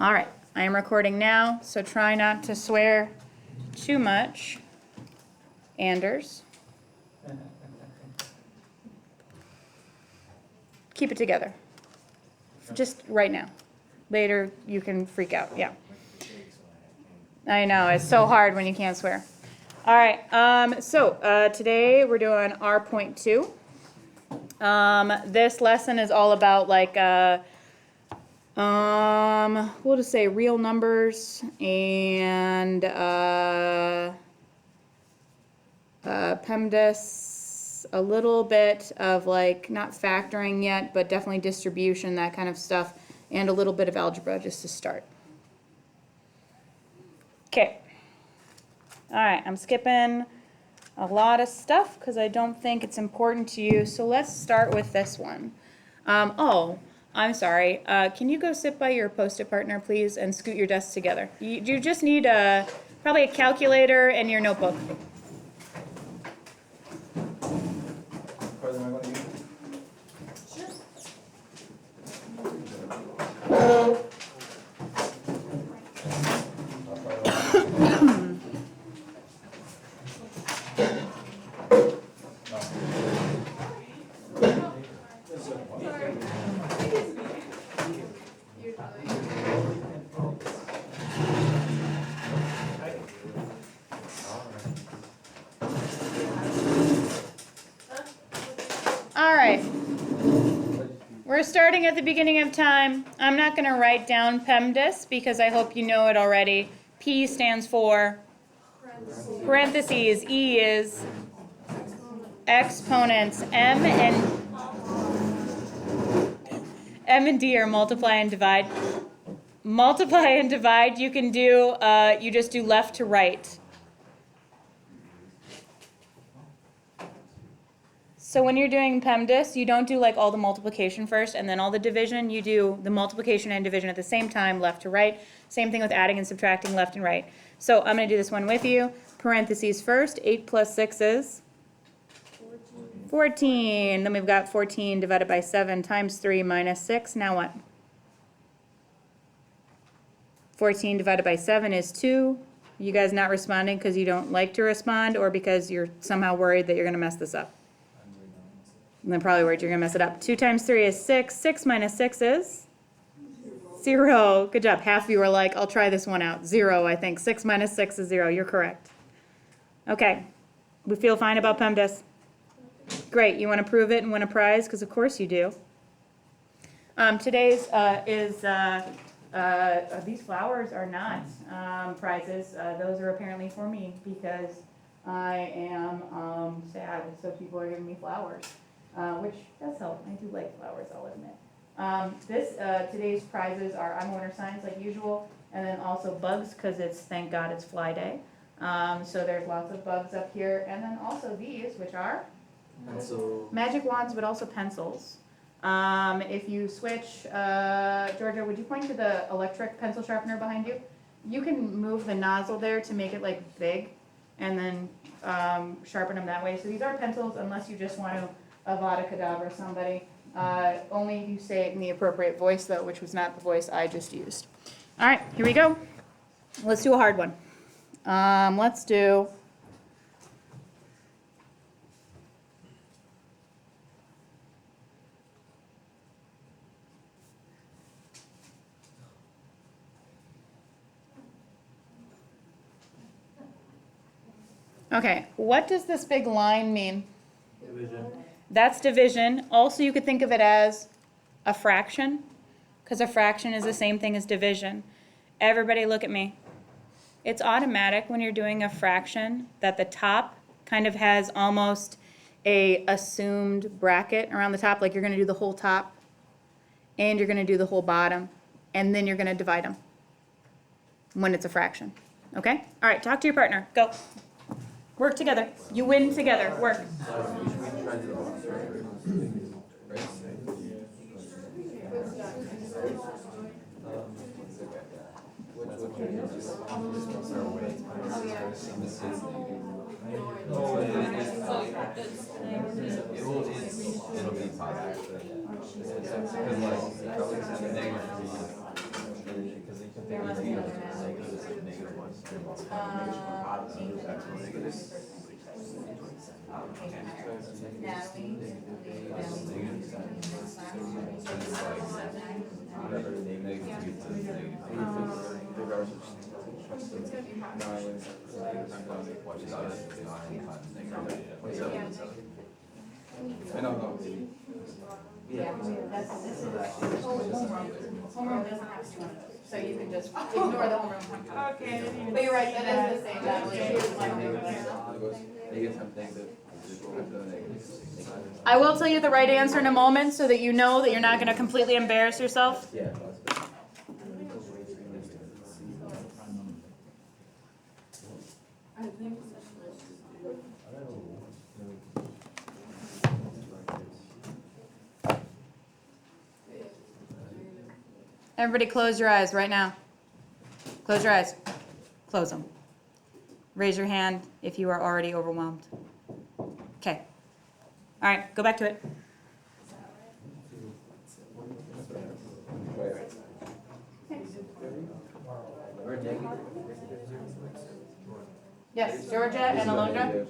All right, I am recording now, so try not to swear too much. Anders. Keep it together. Just right now. Later, you can freak out, yeah. I know, it's so hard when you can't swear. All right, so today we're doing R.2. This lesson is all about like, we'll just say real numbers and PEMDAS, a little bit of like, not factoring yet, but definitely distribution, that kind of stuff, and a little bit of algebra just to start. Okay. All right, I'm skipping a lot of stuff because I don't think it's important to you. So let's start with this one. Oh, I'm sorry. Can you go sit by your Post-it partner, please, and scoot your desks together? You just need probably a calculator and your notebook. All right, we're starting at the beginning of time. I'm not going to write down PEMDAS because I hope you know it already. P stands for parentheses, E is exponents, M and D are multiply and divide. Multiply and divide you can do, you just do left to right. So when you're doing PEMDAS, you don't do like all the multiplication first and then all the division. You do the multiplication and division at the same time, left to right. Same thing with adding and subtracting, left and right. So I'm going to do this one with you. Parentheses first, 8 plus 6 is 14. Then we've got 14 divided by 7 times 3 minus 6. Now what? 14 divided by 7 is 2. You guys not responding because you don't like to respond or because you're somehow worried that you're going to mess this up? And then probably worried you're going to mess it up. 2 times 3 is 6. 6 minus 6 is 0. Good job. Half of you are like, I'll try this one out. 0, I think. 6 minus 6 is 0. You're correct. Okay. We feel fine about PEMDAS? Great. You want to prove it and win a prize? Because of course you do. Today's these flowers are not prizes. Those are apparently for me because I am sad, so people are giving me flowers. Which does help. I do like flowers, I'll admit. Today's prizes are I'm winter signs like usual, and then also bugs because it's, thank God, it's Fly Day. So there's lots of bugs up here, and then also these, which are magic wands, but also pencils. If you switch, Georgia, would you point to the electric pencil sharpener behind you? You can move the nozzle there to make it like big, and then sharpen them that way. So these are pencils, unless you just want to Avada Kedavra somebody. Only if you say it in the appropriate voice, though, which was not the voice I just used. All right, here we go. Let's do a hard one. Let's do... Okay, what does this big line mean? Division. That's division. Also, you could think of it as a fraction, because a fraction is the same thing as division. Everybody look at me. It's automatic when you're doing a fraction that the top kind of has almost a assumed bracket around the top, like you're going to do the whole top, and you're going to do the whole bottom, and then you're going to divide them when it's a fraction. Okay? All right, talk to your partner. Go. Work together. You win together. Work. It'll be positive. Because like, negative 3 because There must be another math. Natalie. Whatever, negative 3 to negative 3. Watch this out. 9 times negative 27. I know, no. Yeah, this is, homeroom doesn't have to do one of those, so you can just ignore the homeroom. Okay. But you're right, that is the same, Natalie, she was my favorite. Negative times negative. I will tell you the right answer in a moment so that you know that you're not gonna completely embarrass yourself. Yeah. Everybody close your eyes right now. Close your eyes. Close them. Raise your hand if you are already overwhelmed. Okay. All right, go back to it. Yes, Georgia and Alondra.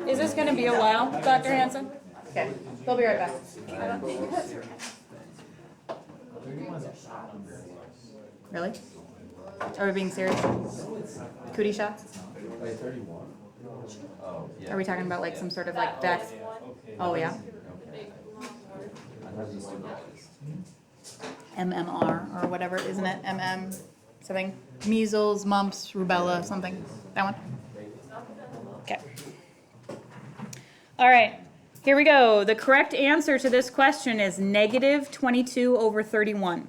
Is this gonna be a while, Dr. Hanson? Okay, they'll be right back. Really? Are we being serious? Cootie shots? Oh, yeah. Are we talking about like some sort of like vax? Oh, yeah? MMR or whatever, isn't it? Something? Measles, mumps, rubella, something. That one? Okay. All right, here we go. The correct answer to this question is negative 22 over 31.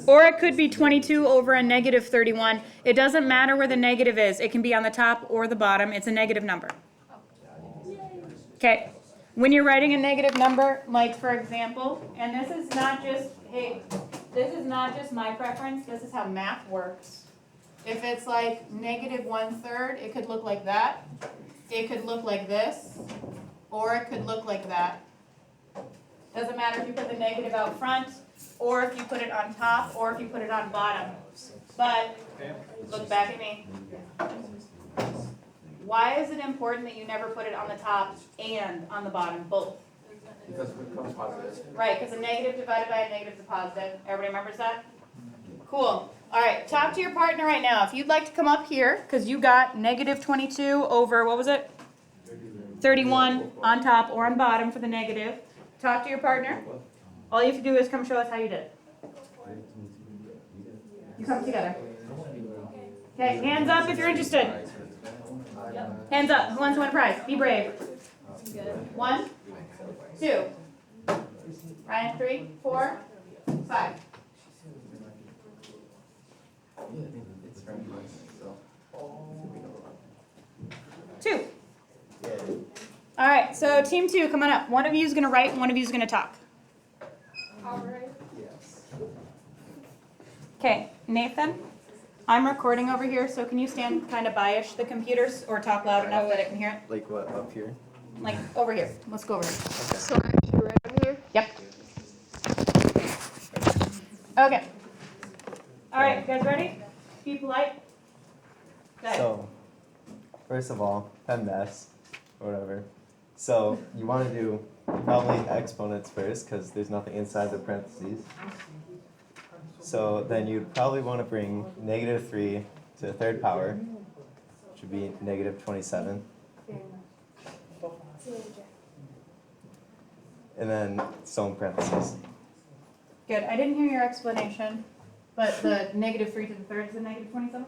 Or it could be 22 over a negative 31. It doesn't matter where the negative is. It can be on the top or the bottom. It's a negative number. Okay. When you're writing a negative number, like for example, and this is not just, hey, this is not just my preference. This is how math works. If it's like negative 1/3, it could look like that. It could look like this. Or it could look like that. Doesn't matter if you put the negative out front, or if you put it on top, or if you put it on bottom. But, look back at me. Why is it important that you never put it on the top and on the bottom, both? Because it becomes positive. Right, because a negative divided by a negative is a positive. Everybody remembers that? Cool. All right, talk to your partner right now. If you'd like to come up here, because you got negative 22 over, what was it? 31 on top or on bottom for the negative. Talk to your partner. All you have to do is come show us how you did it. You come together. Okay, hands up if you're interested. Hands up. Who wants to win a prize? Be brave. 1, 2. Ryan, 3, 4, 5. Two. All right, so team 2, come on up. One of you is going to write, and one of you is going to talk. All right. Okay, Nathan, I'm recording over here, so can you stand kind of by-ish the computers or talk loud enough that I can hear it? Like what, up here? Like over here. Let's go over here. So I'm actually right over here. Yep. Okay. All right, you guys ready? Be polite. Go ahead. So, first of all, PEMDAS, or whatever. So, you want to do probably exponents first, because there's nothing inside the parentheses. So, then you'd probably want to bring negative 3 to the third power, which would be negative 27. And then still in parentheses. Good. I didn't hear your explanation, but the negative 3 to the third is a negative 27?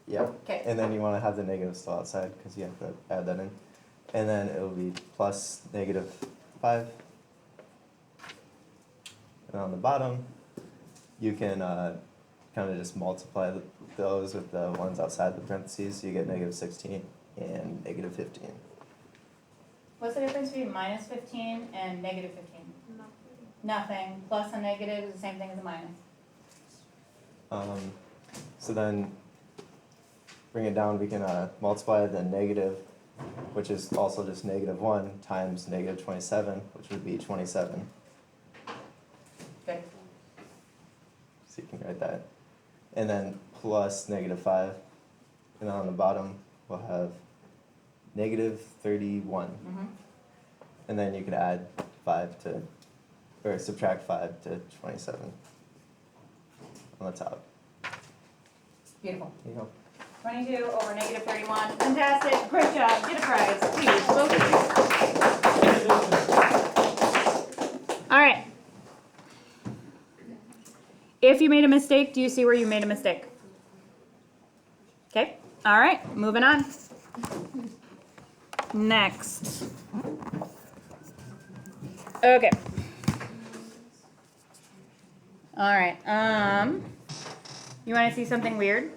Yep. Okay. And then you want to have the negative still outside, because you have to add that in. And then it'll be plus negative 5. And on the bottom, you can kind of just multiply those with the ones outside the parentheses, so you get negative 16 and negative 15. What's the difference between minus 15 and negative 15? Nothing. Plus a negative is the same thing as a minus. So then, bring it down, we can multiply the negative which is also just -1 times -27, which would be 27. Okay. So you can write that. And then plus -5. And then on the bottom, we'll have -31. Mm-hmm. And then you could add 5 to, or subtract 5 to 27 on the top. Beautiful. There you go. 22 over -31. Fantastic. Great job. Get a prize. Please, both of you. All right. If you made a mistake, do you see where you made a mistake? Okay. All right. Moving on. Next. Okay. All right. You want to see something weird?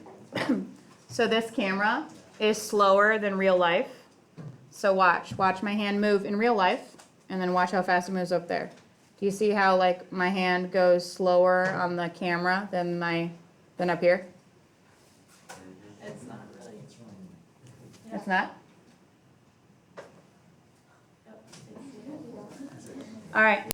So this camera is slower than real life. So watch my hand move in real life, and then watch how fast it moves up there. Do you see how like my hand goes slower on the camera than up here? It's not really. It's not? All right.